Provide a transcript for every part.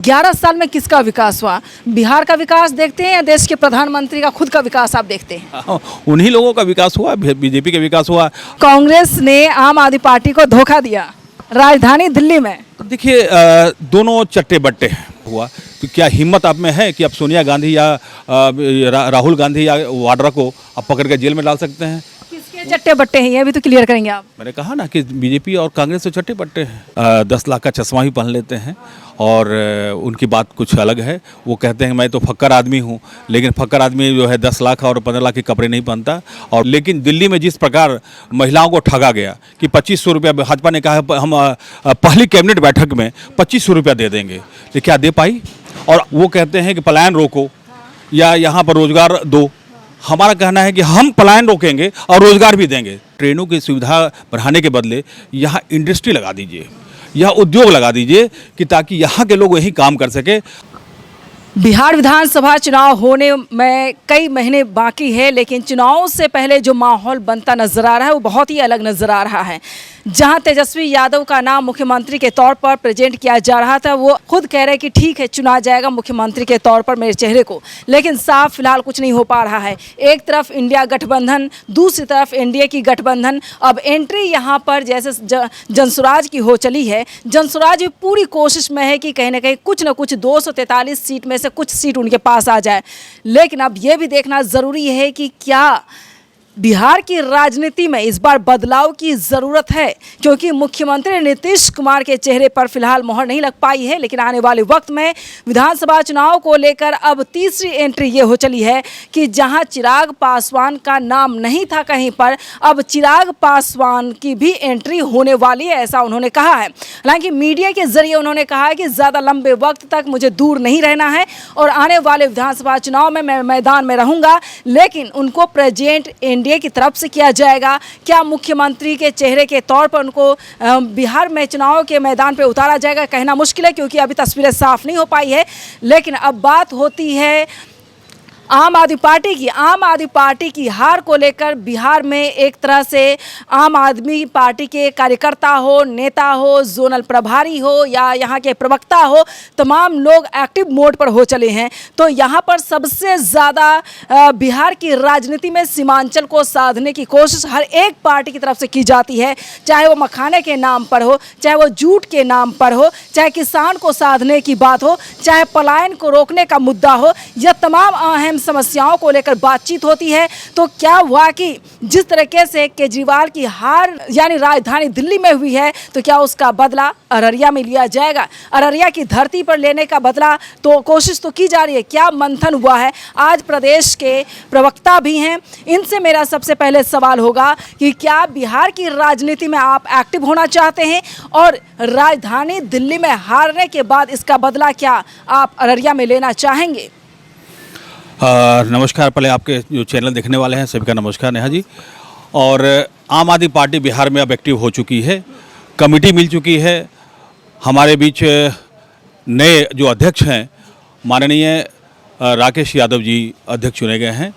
11 साल में किसका विकास हुआ? बिहार का विकास देखते हैं या देश के प्रधानमंत्री का खुद का विकास आप देखते हैं? उन्हीं लोगों का विकास हुआ, बीजेपी का विकास हुआ। कांग्रेस ने आम आदमी पार्टी को धोखा दिया राजधानी दिल्ली में। देखिए, दोनों चट्टे बट्टे हुआ। तो क्या हिम्मत आप में है कि आप सोनिया गांधी या राहुल गांधी या वाड्रा को आप पकड़ के जेल में डाल सकते हैं? किसके चट्टे बट्टे हैं ये भी तो क्लियर करेंगे आप। मैंने कहा ना कि बीजेपी और कांग्रेस तो चट्टे बट्टे हैं। 10 लाख का चश्मा भी पहन लेते हैं और उनकी बात कुछ अलग है। वो कहते हैं मैं तो फक्कर आदमी हूँ, लेकिन फक्कर आदमी जो है 10 लाख और 15 लाख के कपड़े नहीं पहनता। और लेकिन दिल्ली में जिस प्रकार महिलाओं को ठगा गया कि 2500 रुपया, भाजपा ने कहा हम पहली कैबिनेट बैठक में 2500 रुपया दे देंगे, लेकिन क्या दे पाई? और वो कहते हैं कि पलायन रोको या यहाँ पर रोजगार दो। हमारा कहना है कि हम पलायन रोकेंगे और रोजगार भी देंगे। ट्रेनों की सुविधा बढ़ाने के बदले यहाँ इंडस्ट्री लगा दीजिए, यह उद्योग लगा दीजिए कि ताकि यहाँ के लोग यही काम कर सके। बिहार विधानसभा चुनाव होने में कई महीने बाकी है, लेकिन चुनाव से पहले जो माहौल बनता नजर आ रहा है वो बहुत ही अलग नजर आ रहा है। जहां तेजस्वी यादव का नाम मुख्यमंत्री के तौर पर प्रेजेंट किया जा रहा था, वो खुद कह रहे कि ठीक है चुना जाएगा मुख्यमंत्री के तौर पर मेरे चेहरे को, लेकिन साफ फिलहाल कुछ नहीं हो पा रहा है। एक तरफ इंडिया गठबंधन, दूसरी तरफ एनडीए की गठबंधन। अब एंट्री यहां पर जैसे जनसुराज की हो चली है। जनसुराज पूरी कोशिश में है कि कहीं ना कहीं कुछ न कुछ 243 सीट में से कुछ सीट उनके पास आ जाए, लेकिन अब यह भी देखना ज़रूरी है कि क्या बिहार की राजनीति में इस बार बदलाव की ज़रूरत है, क्योंकि मुख्यमंत्री नीतीश कुमार के चेहरे पर फिलहाल मोहर नहीं लग पाई है। लेकिन आने वाले वक्त में विधानसभा चुनाव को लेकर अब तीसरी एंट्री ये हो चली है कि जहां चिराग पासवान का नाम नहीं था कहीं पर, अब चिराग पासवान की भी एंट्री होने वाली है, ऐसा उन्होंने कहा है। हालांकि मीडिया के जरिए उन्होंने कहा है कि ज़्यादा लंबे वक्त तक मुझे दूर नहीं रहना है और आने वाले विधानसभा चुनाव में मैं मैदान में रहूँगा, लेकिन उनको प्रेजेंट एनडीए की तरफ से किया जाएगा। क्या मुख्यमंत्री के चेहरे के तौर पर उनको बिहार में चुनाव के मैदान पर उतारा जाएगा, कहना मुश्किल है, क्योंकि अभी तस्वीरें साफ नहीं हो पाई है। लेकिन अब बात होती है आम आदमी पार्टी की हार को लेकर। बिहार में एक तरह से आम आदमी पार्टी के कार्यकर्ता हो, नेता हो, जोनल प्रभारी हो या यहाँ के प्रवक्ता हो, तमाम लोग एक्टिव मोड पर हो चले हैं। तो यहाँ पर सबसे ज़्यादा बिहार की राजनीति में सीमांचल को साधने की कोशिश हर एक पार्टी की तरफ से की जाती है, चाहे वो मखाने के नाम पर हो, चाहे वो जूट के नाम पर हो, चाहे किसान को साधने की बात हो, चाहे पलायन को रोकने का मुद्दा हो, यह तमाम अहम समस्याओं को लेकर बातचीत होती है। तो क्या वाकई जिस तरीके से केजरीवाल की हार यानी राजधानी दिल्ली में हुई है, तो क्या उसका बदला अररिया में लिया जाएगा? अररिया की धरती पर लेने का बदला तो कोशिश तो की जा रही है। क्या मंथन हुआ है? आज प्रदेश के प्रवक्ता भी हैं, इनसे मेरा सबसे पहले सवाल होगा कि क्या बिहार की राजनीति में आप एक्टिव होना चाहते हैं और राजधानी दिल्ली में हारने के बाद इसका बदला क्या आप अररिया में लेना चाहेंगे? नमस्कार। पहले आपके जो चैनल देखने वाले हैं सभी का नमस्कार नेहा जी। और आम आदमी पार्टी बिहार में अब एक्टिव हो चुकी है, कमेटी मिल चुकी है। हमारे बीच नए जो अध्यक्ष हैं माननीय राकेश यादव जी अध्यक्ष चुने गए हैं।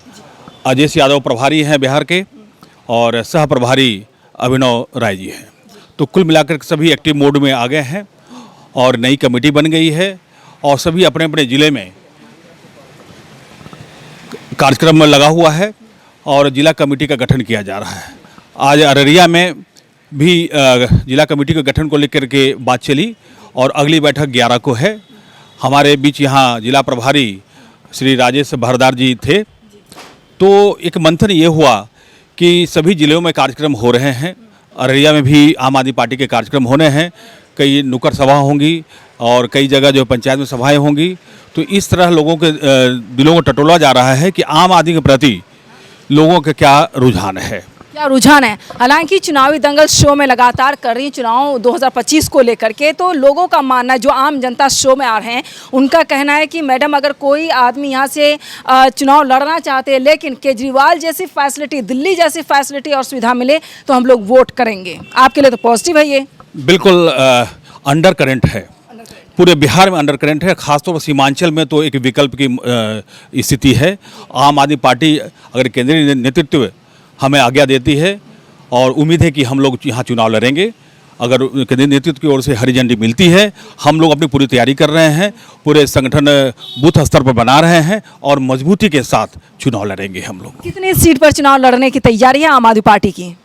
अजय यादव प्रभारी हैं बिहार के और सह प्रभारी अभिनव राय जी हैं। तो कुल मिलाकर सभी एक्टिव मोड में आ गए हैं और नई कमेटी बन गई है और सभी अपने अपने ज़िले में कार्यक्रम में लगा हुआ है और जिला कमेटी का गठन किया जा रहा है। आज अररिया में भी जिला कमेटी के गठन को लेकर के बात चली और अगली बैठक 11 को है। हमारे बीच यहाँ जिला प्रभारी श्री राजेश भारदार जी थे। तो एक मंथन ये हुआ कि सभी जिलों में कार्यक्रम हो रहे हैं। अररिया में भी आम आदमी पार्टी के कार्यक्रम होने हैं, कई नुक्कड़ सभा होंगी और कई जगह जो पंचायत में सभाएं होंगी। तो इस तरह लोगों के दिलों को टटोला जा रहा है कि आम आदमी के प्रति लोगों का क्या रुझान है। हालांकि चुनावी दंगल शो में लगातार कर रही चुनाव 2025 को लेकर के, तो लोगों का मानना, जो आम जनता शो में आ रहे हैं, उनका कहना है कि मैडम अगर कोई आदमी यहाँ से चुनाव लड़ना चाहते हैं लेकिन केजरीवाल जैसी फैसिलिटी, दिल्ली जैसी फैसिलिटी और सुविधा मिले तो हम लोग वोट करेंगे। आपके लिए तो पॉजिटिव है ये? बिल्कुल अंडर करंट है, पूरे बिहार में अंडर करंट है। खासतौर पर सीमांचल में तो एक विकल्प की स्थिति है। आम आदमी पार्टी अगर केंद्रीय नेतृत्व हमें आज्ञा देती है और उम्मीद है कि हम लोग यहाँ चुनाव लड़ेंगे अगर केंद्रीय नेतृत्व की ओर से हरी झंडी मिलती है, हम लोग अपनी पूरी तैयारी कर रहे हैं, पूरे संगठन बूथ स्तर पर बना रहे हैं और मजबूती के साथ चुनाव लड़ेंगे हम लोग। कितनी सीट पर चुनाव लड़ने की तैयारी है आम आदमी पार्टी की?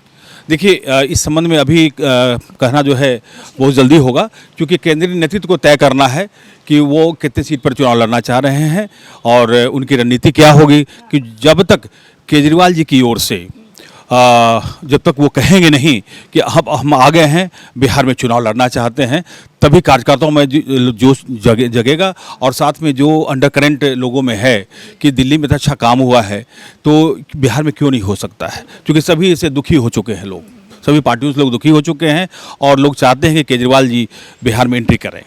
देखिए, इस संबंध में अभी कहना जो है बहुत जल्दी होगा, क्योंकि केंद्रीय नेतृत्व को तय करना है कि वो कितने सीट पर चुनाव लड़ना चाह रहे हैं और उनकी रणनीति क्या होगी। कि जब तक केजरीवाल जी की ओर से जब तक वो कहेंगे नहीं कि अब हम आ गए हैं, बिहार में चुनाव लड़ना चाहते हैं, तभी कार्यकर्ताओं में जोश जगेगा। और साथ में जो अंडर करंट लोगों में है कि दिल्ली में तो अच्छा काम हुआ है, तो बिहार में क्यों नहीं हो सकता है, क्योंकि सभी इससे दुखी हो चुके हैं लोग, सभी पार्टियों से लोग दुखी हो चुके हैं और लोग चाहते हैं कि केजरीवाल जी बिहार में एंट्री करें।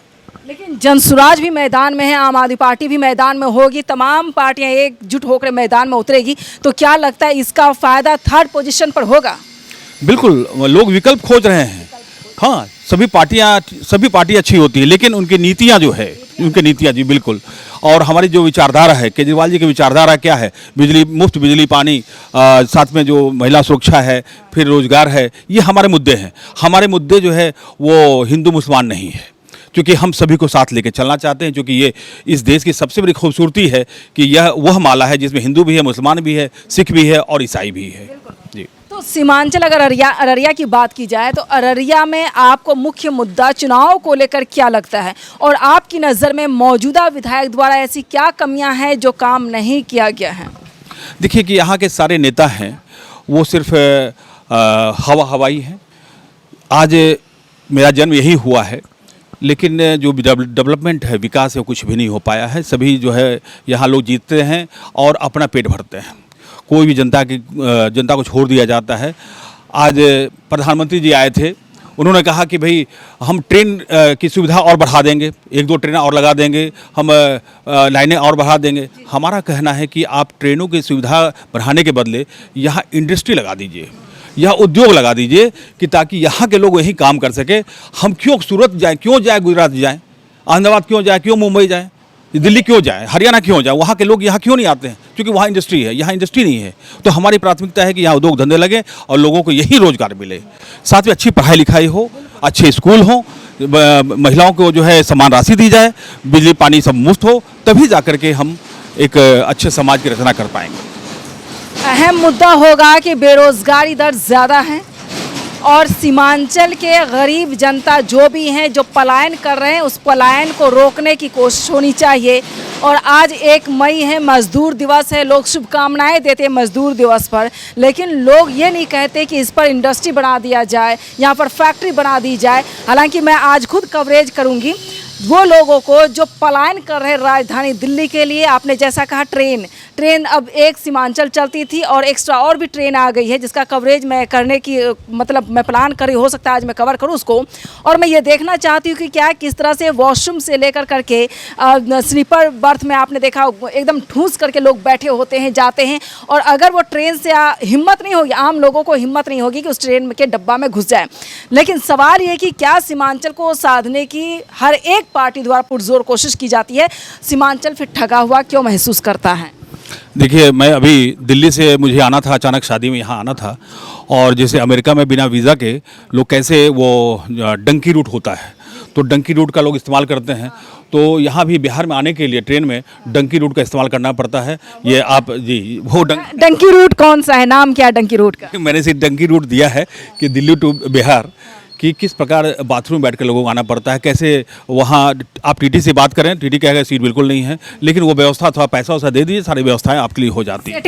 लेकिन जनसुराज भी मैदान में है, आम आदमी पार्टी भी मैदान में होगी, तमाम पार्टियां एकजुट होकर मैदान में उतरेगी, तो क्या लगता है इसका फायदा थर्ड पोजीशन पर होगा? बिल्कुल, लोग विकल्प खोज रहे हैं। हाँ, सभी पार्टियां अच्छी होती है, लेकिन उनकी नीतियां जो है, उनकी नीतियां जी बिल्कुल। और हमारी जो विचारधारा है, केजरीवाल जी की विचारधारा क्या है, बिजली, मुफ्त बिजली, पानी, साथ में जो महिला सुरक्षा है, फिर रोजगार है, ये हमारे मुद्दे हैं। हमारे मुद्दे जो है वो हिंदू मुसलमान नहीं है, क्योंकि हम सभी को साथ लेके चलना चाहते हैं, क्योंकि ये इस देश की सबसे बड़ी खूबसूरती है कि यह वह माला है जिसमें हिंदू भी है, मुसलमान भी है, सिख भी है और ईसाई भी है जी। तो सीमांचल अगर अररिया की बात की जाए तो अररिया में आपको मुख्य मुद्दा चुनाव को लेकर क्या लगता है, और आपकी नज़र में मौजूदा विधायक द्वारा ऐसी क्या कमियां हैं जो काम नहीं किया गया है? देखिए कि यहाँ के सारे नेता हैं वो सिर्फ हवाई हैं। आज मेरा जन्म यही हुआ है, लेकिन जो डेवलपमेंट है, विकास है, कुछ भी नहीं हो पाया है। सभी जो है यहाँ लोग जीतते हैं और अपना पेट भरते हैं, कोई भी जनता को छोड़ दिया जाता है। आज प्रधानमंत्री जी आए थे, उन्होंने कहा कि भाई हम ट्रेन की सुविधा और बढ़ा देंगे, 1-2 ट्रेनें और लगा देंगे, हम लाइनें और बढ़ा देंगे। हमारा कहना है कि आप ट्रेनों की सुविधा बढ़ाने के बदले यहाँ इंडस्ट्री लगा दीजिए, यह उद्योग लगा दीजिए, कि ताकि यहाँ के लोग यहीं काम कर सके। हम क्यों सूरत जाएं, क्यों जाए गुजरात जाएं, अहमदाबाद क्यों जाए, क्यों मुंबई जाएं, दिल्ली क्यों जाएं, हरियाणा क्यों जाएं? वहाँ के लोग यहाँ क्यों नहीं आते हैं? क्योंकि वहाँ इंडस्ट्री है, यहाँ इंडस्ट्री नहीं है। तो हमारी प्राथमिकता है कि यहाँ उद्योग धंधे लगे और लोगों को यही रोजगार मिले, साथ में अच्छी पढ़ाई लिखाई हो, अच्छे स्कूल हों, महिलाओं को जो है समान राशि दी जाए, बिजली पानी सब मुफ्त हो, तभी जा कर के हम एक अच्छे समाज की रचना कर पाएंगे। अहम मुद्दा होगा कि बेरोजगारी दर ज़्यादा है और सीमांचल के गरीब जनता जो भी हैं, जो पलायन कर रहे हैं, उस पलायन को रोकने की कोशिश होनी चाहिए। और आज 1 मई है, मजदूर दिवस है, लोग शुभकामनाएं देते हैं मजदूर दिवस पर, लेकिन लोग ये नहीं कहते कि इस पर इंडस्ट्री बना दिया जाए, यहाँ पर फैक्ट्री बना दी जाए। हालांकि मैं आज खुद कवरेज करूँगी वो लोगों को जो पलायन कर रहे हैं राजधानी दिल्ली के लिए। आपने जैसा कहा ट्रेन अब एक सीमांचल चलती थी और एक्स्ट्रा और भी ट्रेन आ गई है, जिसका कवरेज मैं करने की मतलब मैं प्लान करी, हो सकता है आज मैं कवर करूं उसको। और मैं ये देखना चाहती हूँ कि क्या किस तरह से वॉशरूम से लेकर करके स्लीपर बर्थ में आपने देखा एकदम ठूस करके लोग बैठे होते हैं, जाते हैं। और अगर वो ट्रेन से हिम्मत नहीं होगी, आम लोगों को हिम्मत नहीं होगी कि उस ट्रेन के डब्बा में घुस जाए। लेकिन सवाल ये कि क्या सीमांचल को साधने की हर एक पार्टी द्वारा पुरजोर कोशिश की जाती है, सीमांचल फिर ठगा हुआ क्यों महसूस करता है? देखिए, मैं अभी दिल्ली से मुझे आना था, अचानक शादी में यहाँ आना था, और जैसे अमेरिका में बिना वीज़ा के लोग कैसे वो डंकी रूट होता है, तो डंकी रूट का लोग इस्तेमाल करते हैं। तो यहाँ भी बिहार में आने के लिए ट्रेन में डंकी रूट का इस्तेमाल करना पड़ता है। ये आप जी वो डंकी रूट कौन सा है, नाम क्या है डंकी रूट का? मैंने सिर्फ डंकी रूट दिया है कि दिल्ली टू बिहार कि किस प्रकार बाथरूम में बैठ कर लोगों को आना पड़ता है, कैसे वहाँ आप टीटी से बात करें, टीटी कहेगा सीट बिल्कुल नहीं है, लेकिन वो व्यवस्था थोड़ा पैसा वैसा दे दीजिए, सारी व्यवस्थाएं आपके लिए हो जाती है,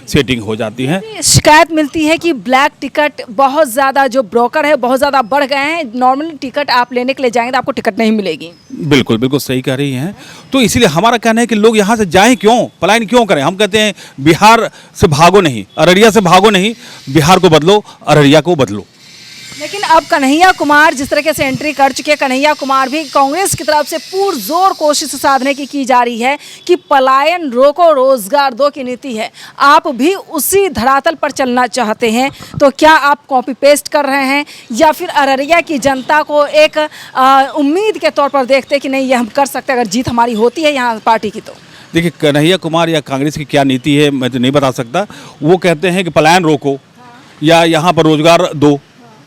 सेटिंग हो जाती है। शिकायत मिलती है कि ब्लैक टिकट बहुत ज़्यादा, जो ब्रोकर है बहुत ज़्यादा बढ़ गए हैं। नॉर्मल टिकट आप लेने के लिए जाएंगे तो आपको टिकट नहीं मिलेगी। बिल्कुल बिल्कुल सही कह रही हैं। तो इसीलिए हमारा कहना है कि लोग यहाँ से जाएं क्यों, पलायन क्यों करें। हम कहते हैं बिहार से भागो नहीं, अररिया से भागो नहीं, बिहार को बदलो, अररिया को बदलो। लेकिन अब कन्हैया कुमार जिस तरीके से एंट्री कर चुके हैं, कन्हैया कुमार भी कांग्रेस की तरफ से पुरजोर कोशिश साधने की जा रही है कि पलायन रोको रोजगार दो की नीति है। आप भी उसी धरातल पर चलना चाहते हैं, तो क्या आप कॉपी पेस्ट कर रहे हैं या फिर अररिया की जनता को एक उम्मीद के तौर पर देखते हैं कि नहीं ये हम कर सकते अगर जीत हमारी होती है यहाँ पार्टी की? तो देखिए, कन्हैया कुमार या कांग्रेस की क्या नीति है मैं तो नहीं बता सकता। वो कहते हैं कि पलायन रोको या यहाँ पर रोजगार दो,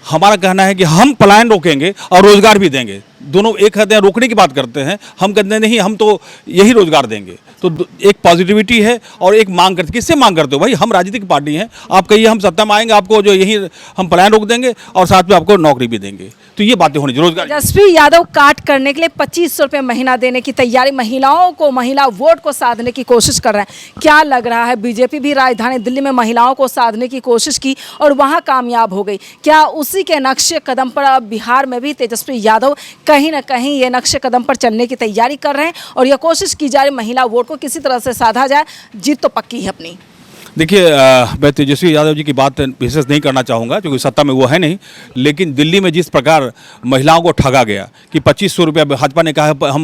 हमारा कहना है कि हम पलायन रोकेंगे और रोजगार भी देंगे। दोनों एक कहते हैं रोकने की बात करते हैं, हम कहते हैं नहीं हम तो यही रोजगार देंगे। तो एक पॉजिटिविटी है और एक मांग करते, किससे मांग करते हो भाई? हम राजनीतिक पार्टी हैं, आप कहिए हम सत्ता में आएंगे आपको जो यही हम पलायन रोक देंगे और साथ में आपको नौकरी भी देंगे। तो ये बातें होनी चाहिए। रोजगार तेजस्वी यादव काट करने के लिए 2500 रुपये महीना देने की तैयारी, महिलाओं को, महिला वोट को साधने की कोशिश कर रहे हैं। क्या लग रहा है, बीजेपी भी राजधानी दिल्ली में महिलाओं को साधने की कोशिश की और वहां कामयाब हो गई, क्या उसी के नक्शे कदम पर अब बिहार में भी तेजस्वी यादव कहीं ना कहीं ये नक्शे कदम पर चलने की तैयारी कर रहे हैं और यह कोशिश की जा रही महिला वोट को किसी तरह से साधा जाए? जीत तो पक्की है अपनी। देखिए, मैं तेजस्वी यादव जी की बात विशेष नहीं करना चाहूँगा क्योंकि सत्ता में वो है नहीं, लेकिन दिल्ली में जिस प्रकार महिलाओं को ठगा गया कि 2500 रुपया, भाजपा ने कहा हम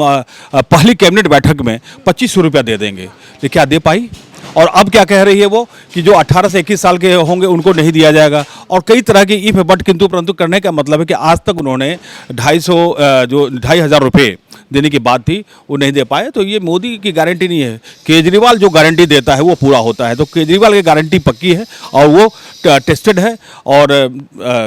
पहली कैबिनेट बैठक में 2500 रुपया दे देंगे, तो क्या दे पाई? और अब क्या कह रही है वो कि जो 18 से 21 साल के होंगे उनको नहीं दिया जाएगा, और कई तरह की इफ बट किंतु परंतु करने का मतलब है कि आज तक उन्होंने 2,500 रुपये देने की बात थी वो नहीं दे पाए। तो ये मोदी की गारंटी नहीं है, केजरीवाल जो गारंटी देता है वो पूरा होता है। तो केजरीवाल की गारंटी पक्की है और वो टेस्टेड है और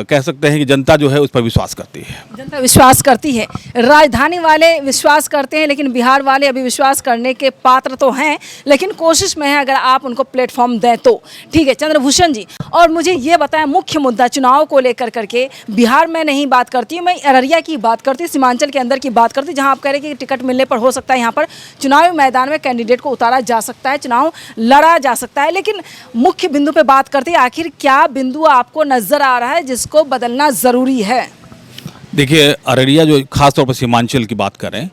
कह सकते हैं कि जनता जो है उस पर विश्वास करती है। जनता विश्वास करती है, राजधानी वाले विश्वास करते हैं, लेकिन बिहार वाले अभी विश्वास करने के पात्र तो हैं, लेकिन कोशिश में है अगर आप उनको प्लेटफॉर्म दें तो। ठीक है चंद्रभूषण जी, और मुझे ये बताएं, मुख्य मुद्दा चुनाव को लेकर करके बिहार में नहीं बात करती हूँ मैं, अररिया की बात करती हूँ, सीमांचल के अंदर की बात करती हूँ, जहाँ आप कह रहे हैं कि टिकट मिलने पर हो सकता है यहाँ पर चुनावी मैदान में कैंडिडेट को उतारा जा सकता है, चुनाव लड़ा जा सकता है। लेकिन मुख्य बिंदु पे बात करते हैं, आखिर क्या बिंदु आपको नजर आ रहा है जिसको बदलना जरूरी है? देखिए, अररिया जो खास तौर पर सीमांचल की बात करें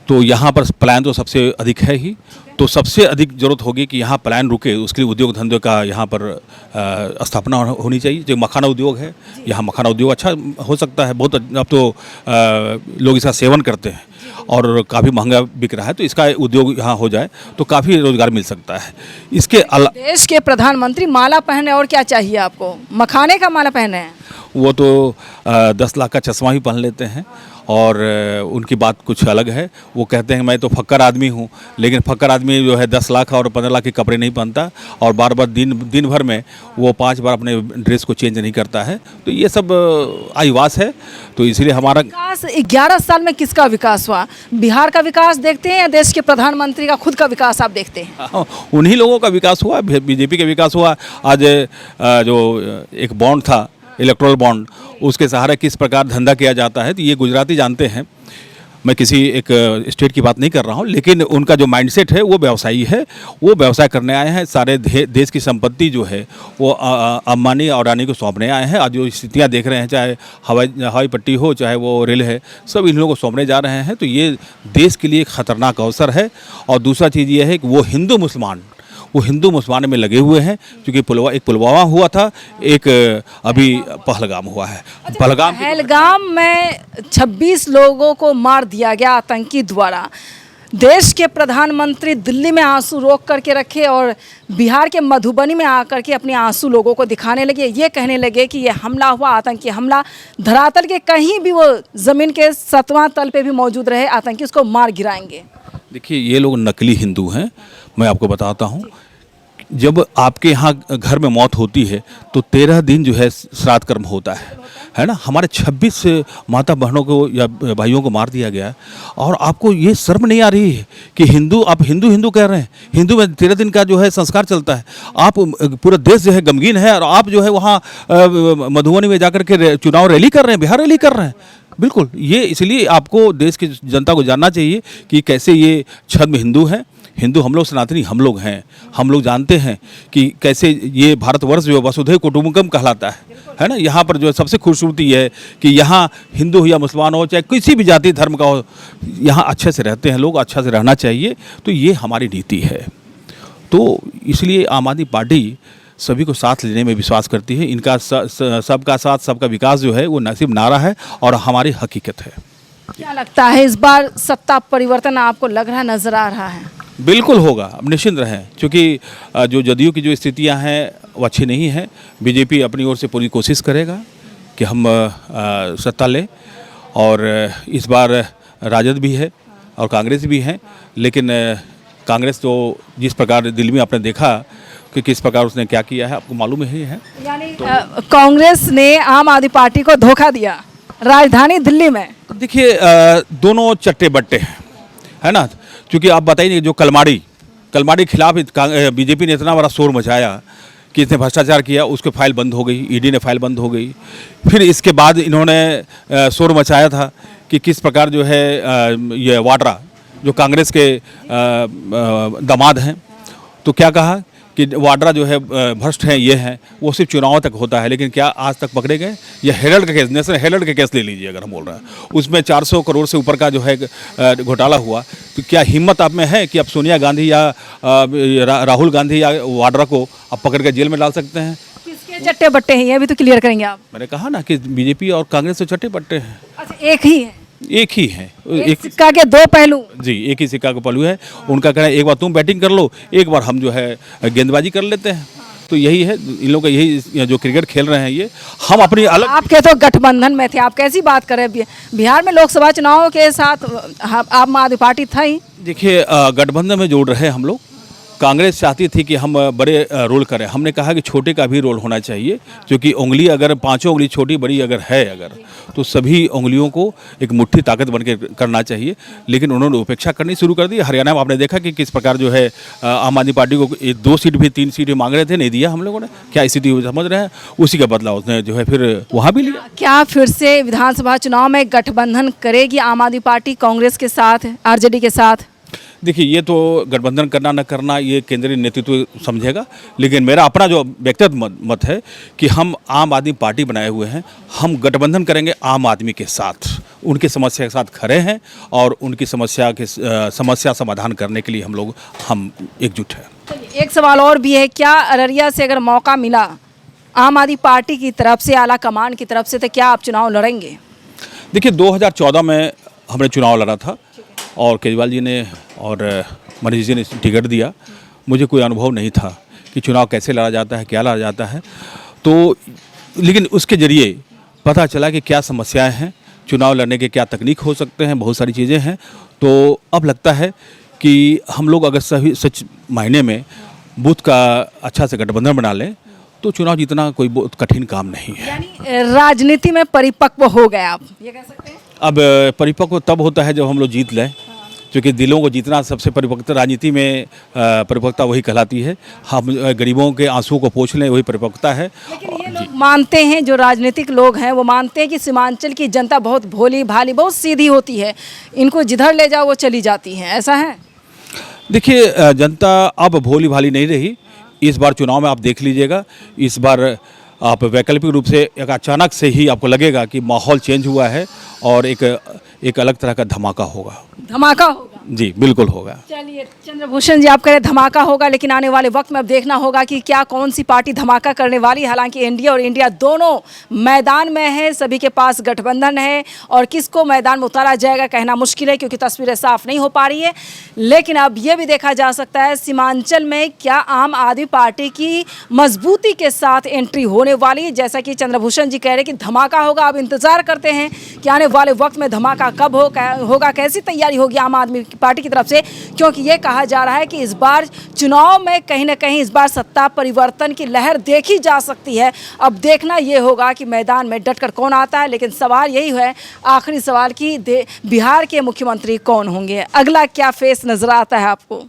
तो यहाँ पर पलायन तो सबसे अधिक है ही, तो सबसे अधिक जरूरत होगी कि यहाँ पलायन रुके, उसके लिए उद्योग धंधे का यहाँ पर स्थापना होनी चाहिए। जो मखाना उद्योग है, यहाँ मखाना उद्योग अच्छा हो सकता है, बहुत अब तो लोग इसका सेवन करते हैं और काफ़ी महंगा बिक रहा है, तो इसका उद्योग यहाँ हो जाए तो काफ़ी रोजगार मिल सकता है। इसके देश के प्रधानमंत्री माला पहने, और क्या चाहिए आपको? मखाने का माला पहने हैं? वो तो 10 लाख का चश्मा भी पहन लेते हैं और उनकी बात कुछ अलग है। वो कहते हैं मैं तो फक्कर आदमी हूँ, लेकिन फक्कर आदमी जो है 10 लाख और 15 लाख के कपड़े नहीं पहनता और बार बार दिन भर में वो 5 बार अपने ड्रेस को चेंज नहीं करता है। तो ये सब आईवास है, तो इसलिए हमारा विकास 11 साल में किसका विकास हुआ? बिहार का विकास देखते हैं या देश के प्रधानमंत्री का खुद का विकास आप देखते हैं? उन्हीं लोगों का विकास हुआ, बीजेपी का विकास हुआ। आज जो एक बॉन्ड था, इलेक्ट्रल बॉन्ड, उसके सहारे किस प्रकार धंधा किया जाता है, तो ये गुजराती जानते हैं। मैं किसी एक स्टेट की बात नहीं कर रहा हूँ, लेकिन उनका जो माइंडसेट है वो व्यवसायी है, वो व्यवसाय करने आए हैं। सारे देश की संपत्ति जो है वो अंबानी और अडानी को सौंपने आए हैं। आज जो स्थितियाँ देख रहे हैं, चाहे हवाई पट्टी हो, चाहे वो रेल है, सब इन लोगों को सौंपने जा रहे हैं। तो ये देश के लिए एक ख़तरनाक अवसर है। और दूसरा चीज़ ये है कि वो हिंदू मुसलमान में लगे हुए हैं, क्योंकि एक पुलवामा हुआ था, एक अभी पहलगाम हुआ है। पहलगाम में 26 लोगों को मार दिया गया आतंकी द्वारा। देश के प्रधानमंत्री दिल्ली में आंसू रोक करके रखे और बिहार के मधुबनी में आकर के अपने आंसू लोगों को दिखाने लगे। ये कहने लगे कि ये हमला हुआ, आतंकी हमला, धरातल के कहीं भी वो ज़मीन के 7वां तल पे भी मौजूद रहे आतंकी, उसको मार गिराएंगे। देखिए, ये लोग नकली हिंदू हैं। मैं आपको बताता हूँ, जब आपके यहाँ घर में मौत होती है तो 13 दिन जो है श्राद्ध कर्म होता है ना। हमारे 26 माता बहनों को या भाइयों को मार दिया गया, और आपको ये शर्म नहीं आ रही है कि आप हिंदू कह रहे हैं? हिंदू में 13 दिन का जो है संस्कार चलता है। आप पूरा देश जो है गमगीन है और आप जो है वहाँ मधुबनी में जाकर के चुनाव रैली कर रहे हैं, बिहार रैली कर रहे हैं। बिल्कुल, ये इसलिए आपको देश की जनता को जानना चाहिए कि कैसे ये छद्म हिंदू हैं। हिंदू हम लोग, सनातनी हम लोग हैं। हम लोग जानते हैं कि कैसे ये भारतवर्ष जो वसुधैव कुटुंबकम कहलाता है ना। यहाँ पर जो सबसे खूबसूरती है कि यहाँ हिंदू हो या मुसलमान हो, चाहे किसी भी जाति धर्म का हो, यहाँ अच्छे से रहते हैं लोग, अच्छा से रहना चाहिए। तो ये हमारी नीति है। तो इसलिए आम आदमी पार्टी सभी को साथ लेने में विश्वास करती है। इनका सबका साथ सबका विकास जो है वो न सिर्फ नारा है और हमारी हकीकत है। क्या लगता है इस बार सत्ता परिवर्तन आपको लग रहा, नजर आ रहा है? बिल्कुल होगा, अब निश्चिंत रहें, क्योंकि जो जदयू की जो स्थितियां हैं वो अच्छी नहीं हैं। बीजेपी अपनी ओर से पूरी कोशिश करेगा कि हम सत्ता लें, और इस बार राजद भी है और कांग्रेस भी है। लेकिन कांग्रेस तो जिस प्रकार दिल्ली में आपने देखा कि किस प्रकार उसने क्या किया है, आपको मालूम ही है। यानी कांग्रेस ने आम आदमी पार्टी को धोखा दिया राजधानी दिल्ली में। देखिए दोनों चट्टे बट्टे हैं, है ना। क्योंकि आप बताइए जो कलमाड़ी के खिलाफ बीजेपी ने इतना बड़ा शोर मचाया कि इसने भ्रष्टाचार किया, उसकी फाइल बंद हो गई, ईडी ने फाइल बंद हो गई। फिर इसके बाद इन्होंने शोर मचाया था कि किस प्रकार जो है ये वाड्रा जो कांग्रेस के दामाद हैं, तो क्या कहा कि वाड्रा जो है भ्रष्ट हैं, ये हैं, वो सिर्फ चुनाव तक होता है। लेकिन क्या आज तक पकड़े गए? ये हेरल्ड का केस, नेशनल हेरल्ड का केस ले लीजिए, अगर हम बोल रहे हैं उसमें 400 करोड़ से ऊपर का जो है घोटाला हुआ। तो क्या हिम्मत आप में है कि आप सोनिया गांधी या राहुल गांधी या वाड्रा को आप पकड़ के जेल में डाल सकते हैं? किसके चट्टे बट्टे हैं ये भी तो क्लियर करेंगे आप। मैंने कहा ना कि बीजेपी और कांग्रेस तो चट्टे बट्टे हैं। अच्छा, एक ही है, एक ही है, एक सिक्का के दो पहलू। जी, एक ही सिक्का का पहलू है। उनका कहना है एक बार तुम बैटिंग कर लो, एक बार हम जो है गेंदबाजी कर लेते हैं। तो यही है इन लोगों का, यही जो क्रिकेट खेल रहे हैं ये। हम अपनी अलग, आपके तो गठबंधन में थे, आप कैसी बात कर रहे हैं? बिहार में लोकसभा चुनाव के साथ आम आदमी पार्टी था ही। देखिए गठबंधन में जोड़ रहे हम लोग। कांग्रेस चाहती थी कि हम बड़े रोल करें, हमने कहा कि छोटे का भी रोल होना चाहिए, क्योंकि उंगली अगर पांचों उंगली छोटी बड़ी अगर है अगर, तो सभी उंगलियों को एक मुट्ठी ताकत बन के करना चाहिए। लेकिन उन्होंने उपेक्षा करनी शुरू कर दी। हरियाणा में आपने देखा कि किस प्रकार जो है आम आदमी पार्टी को 2 सीट भी 3 सीट भी मांग रहे थे, नहीं दिया हम लोगों ने। क्या स्थिति समझ रहे हैं? उसी का बदला उसने जो है फिर वहाँ भी लिया। क्या फिर से विधानसभा चुनाव में गठबंधन करेगी आम आदमी पार्टी कांग्रेस के साथ, आरजेडी के साथ? देखिए ये तो गठबंधन करना न करना ये केंद्रीय नेतृत्व समझेगा, लेकिन मेरा अपना जो व्यक्तिगत मत है कि हम आम आदमी पार्टी बनाए हुए हैं, हम गठबंधन करेंगे आम आदमी के साथ, उनकी समस्या के साथ खड़े हैं और उनकी समस्या समाधान करने के लिए हम एकजुट हैं। एक सवाल और भी है, क्या अररिया से अगर मौका मिला आम आदमनी पार्टी की तरफ से, आला कमान की तरफ से, तो क्या आप चुनाव लड़ेंगे? देखिए 2014 में हमने चुनाव लड़ा था और केजरीवाल जी ने और मनीष जी ने टिकट दिया। मुझे कोई अनुभव नहीं था कि चुनाव कैसे लड़ा जाता है, क्या लड़ा जाता है। तो लेकिन उसके ज़रिए पता चला कि क्या समस्याएं हैं, चुनाव लड़ने के क्या तकनीक हो सकते हैं, बहुत सारी चीज़ें हैं। तो अब लगता है कि हम लोग अगर सच मायने में बूथ का अच्छा से गठबंधन बना लें तो चुनाव जीतना कोई बहुत कठिन काम नहीं है। यानी राजनीति में परिपक्व हो गए आप, ये कह सकते हैं? अब परिपक्व तब होता है जब हम लोग जीत लें, क्योंकि दिलों को जीतना सबसे परिपक्वता, राजनीति में परिपक्वता वही कहलाती है। हम गरीबों के आंसुओं को पोंछ लें, वही परिपक्वता है। लेकिन ये लोग मानते हैं, जो राजनीतिक लोग हैं वो मानते हैं कि सीमांचल की जनता बहुत भोली भाली, बहुत सीधी होती है, इनको जिधर ले जाओ वो चली जाती है, ऐसा है? देखिए जनता अब भोली भाली नहीं रही। इस बार चुनाव में आप देख लीजिएगा, इस बार आप वैकल्पिक रूप से एक अचानक से ही आपको लगेगा कि माहौल चेंज हुआ है और एक अलग तरह का धमाका होगा। धमाका होगा? जी बिल्कुल होगा। चलिए चंद्रभूषण जी, आप कह रहे धमाका होगा, लेकिन आने वाले वक्त में अब देखना होगा कि क्या कौन सी पार्टी धमाका करने वाली है। हालांकि एनडीए और इंडिया दोनों मैदान में है, सभी के पास गठबंधन है और किसको मैदान में उतारा जाएगा कहना मुश्किल है, क्योंकि तस्वीरें साफ नहीं हो पा रही है। लेकिन अब ये भी देखा जा सकता है सीमांचल में क्या आम आदमी पार्टी की मजबूती के साथ एंट्री होने वाली है। जैसा कि चंद्रभूषण जी कह रहे कि धमाका होगा, अब इंतजार करते हैं कि आने वाले वक्त में धमाका कब होगा, कैसी तैयारी होगी आम आदमी पार्टी की तरफ से, क्योंकि ये कहा जा रहा है कि इस बार चुनाव में कहीं ना कहीं इस बार सत्ता परिवर्तन की लहर देखी जा सकती है। अब देखना ये होगा कि मैदान में डटकर कौन आता है। लेकिन सवाल यही है, आखिरी सवाल, कि बिहार के मुख्यमंत्री कौन होंगे, अगला क्या फेस नजर आता है आपको?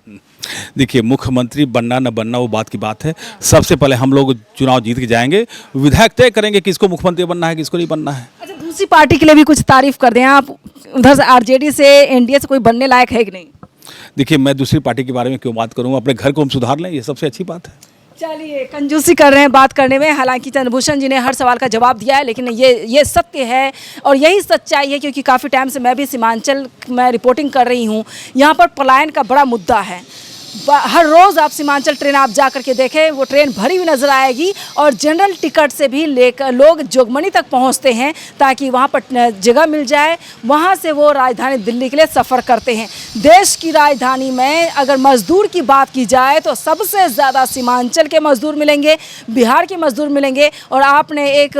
देखिए मुख्यमंत्री बनना न बनना वो बात की बात है। सबसे पहले हम लोग चुनाव जीत के जाएंगे, विधायक तय करेंगे किसको मुख्यमंत्री बनना है, किसको नहीं बनना है। अच्छा, दूसरी पार्टी के लिए भी कुछ तारीफ कर दें आप, उधर से आरजेडी से, एनडीए से कोई बनने लायक है कि नहीं? देखिए मैं दूसरी पार्टी के बारे में क्यों बात करूँ, अपने घर को हम सुधार लें, ये सबसे अच्छी बात है। चलिए, कंजूसी कर रहे हैं बात करने में। हालांकि चंद्रभूषण जी ने हर सवाल का जवाब दिया है, लेकिन ये सत्य है और यही सच्चाई है, क्योंकि काफ़ी टाइम से मैं भी सीमांचल में रिपोर्टिंग कर रही हूँ। यहाँ पर पलायन का बड़ा मुद्दा है। हर रोज़ आप सीमांचल ट्रेन आप जा करके देखें, वो ट्रेन भरी हुई नज़र आएगी और जनरल टिकट से भी लेकर लोग जोगमनी तक पहुंचते हैं ताकि वहां पर जगह मिल जाए, वहां से वो राजधानी दिल्ली के लिए सफ़र करते हैं। देश की राजधानी में अगर मज़दूर की बात की जाए तो सबसे ज़्यादा सीमांचल के मज़दूर मिलेंगे, बिहार के मज़दूर मिलेंगे। और आपने एक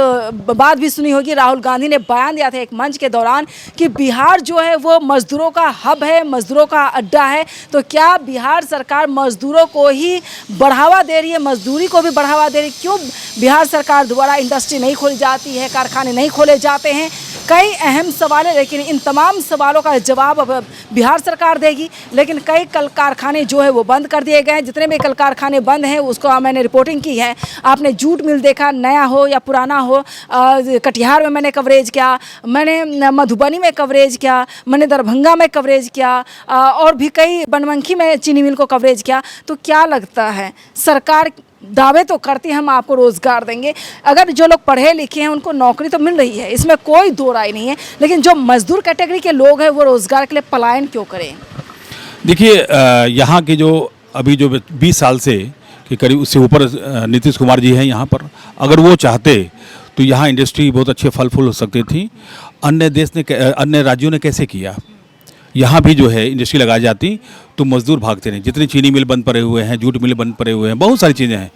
बात भी सुनी होगी, राहुल गांधी ने बयान दिया था एक मंच के दौरान कि बिहार जो है वो मज़दूरों का हब है, मज़दूरों का अड्डा है। तो क्या बिहार सरकार मजदूरों को ही बढ़ावा दे रही है, मजदूरी को भी बढ़ावा दे रही है। क्यों बिहार सरकार द्वारा इंडस्ट्री नहीं खोली जाती है, कारखाने नहीं खोले जाते हैं? कई अहम सवाल है, लेकिन इन तमाम सवालों का जवाब अब बिहार सरकार देगी। लेकिन कई कल कारखाने जो है वो बंद कर दिए गए हैं। जितने भी कल कारखाने बंद हैं उसको मैंने रिपोर्टिंग की है। आपने जूट मिल देखा, नया हो या पुराना हो। कटिहार में मैंने कवरेज किया, मैंने मधुबनी में कवरेज किया, मैंने दरभंगा में कवरेज किया, और भी कई बनमनखी में चीनी मिल को कवरेज किया। तो क्या लगता है, सरकार दावे तो करती है हम आपको रोज़गार देंगे, अगर जो लोग पढ़े लिखे हैं उनको नौकरी तो मिल रही है, इसमें कोई दो राय नहीं है, लेकिन जो मजदूर कैटेगरी के लोग हैं वो रोज़गार के लिए पलायन क्यों करें? देखिए, यहाँ के जो अभी जो 20 साल से कि करीब उससे ऊपर नीतीश कुमार जी हैं यहाँ पर, अगर वो चाहते तो यहाँ इंडस्ट्री बहुत अच्छे फल फूल हो सकती थी। अन्य राज्यों ने कैसे किया? यहाँ भी जो है इंडस्ट्री लगाई जाती तो मजदूर भागते नहीं। जितने चीनी मिल बंद पड़े हुए हैं, जूट मिल बंद पड़े हुए हैं, बहुत सारी चीज़ें हैं,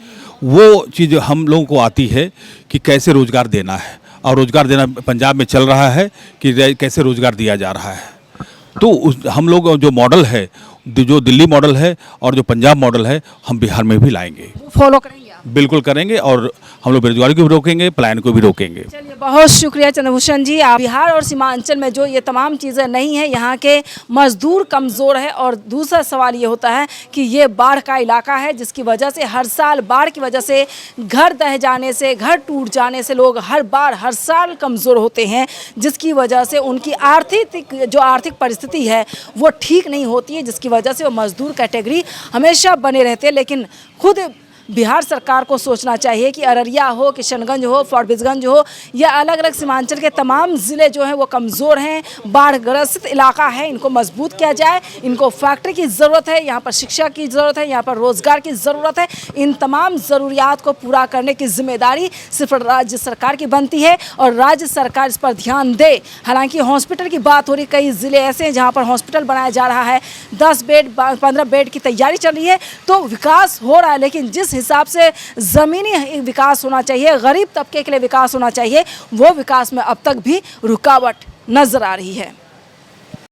वो चीज़ हम लोगों को आती है कि कैसे रोज़गार देना है। और रोज़गार देना पंजाब में चल रहा है कि कैसे रोज़गार दिया जा रहा है। तो हम लोग जो मॉडल है, जो दिल्ली मॉडल है और जो पंजाब मॉडल है, हम बिहार में भी लाएंगे, फॉलो करेंगे आप? बिल्कुल करेंगे, और हम लोग बेरोजगारी को भी रोकेंगे, पलायन को भी रोकेंगे। चलिए, बहुत शुक्रिया चंद्रभूषण जी। आप बिहार और सीमांचल में जो ये तमाम चीज़ें नहीं हैं, यहाँ के मजदूर कमज़ोर है। और दूसरा सवाल ये होता है कि ये बाढ़ का इलाका है, जिसकी वजह से हर साल बाढ़ की वजह से घर दह जाने से, घर टूट जाने से लोग हर साल कमज़ोर होते हैं, जिसकी वजह से उनकी आर्थिक परिस्थिति है वो ठीक नहीं होती है, जिसकी वजह से वो मजदूर कैटेगरी हमेशा बने रहते हैं। लेकिन खुद बिहार सरकार को सोचना चाहिए कि अररिया हो, किशनगंज हो, फारबिसगंज हो, या अलग अलग सीमांचल के तमाम ज़िले जो हैं वो कमज़ोर हैं, बाढ़ ग्रसित इलाका है, इनको मजबूत किया जाए। इनको फैक्ट्री की ज़रूरत है, यहाँ पर शिक्षा की ज़रूरत है, यहाँ पर रोज़गार की ज़रूरत है। इन तमाम ज़रूरियात को पूरा करने की जिम्मेदारी सिर्फ राज्य सरकार की बनती है, और राज्य सरकार इस पर ध्यान दे। हालांकि हॉस्पिटल की बात हो रही, कई ज़िले ऐसे हैं जहाँ पर हॉस्पिटल बनाया जा रहा है, 10 बेड 15 बेड की तैयारी चल रही है, तो विकास हो रहा है। लेकिन जिस हिसाब से ज़मीनी विकास होना चाहिए, गरीब तबके के लिए विकास होना चाहिए, वो विकास में अब तक भी रुकावट नजर आ रही है।